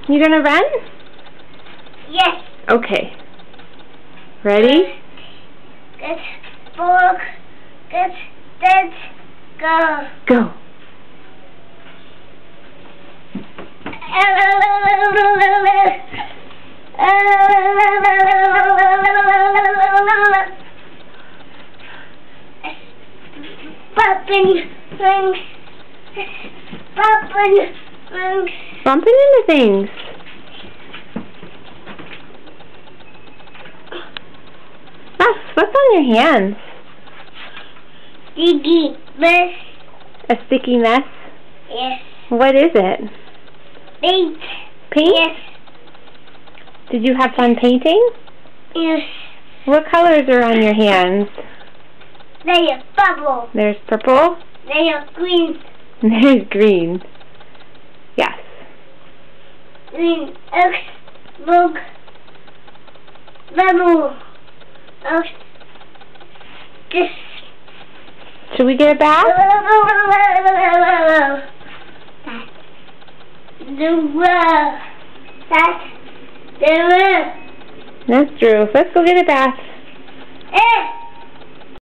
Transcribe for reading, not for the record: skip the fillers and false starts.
You gonna run? Yes. Okay. Ready? Get book. Get go. Go. Bumping things. Bumping things. Bumping into things. What's on your hands? Sticky mess. A sticky mess? Yes. What is it? Paint. Paint? Yes. Did you have fun painting? Yes. What colors are on your hands? They are bubble. There's purple. They are green. There's green. Yes. Green. X. Book. Bubble. X. This. Should we get a bath? That's the That's true. Let's go get a bath.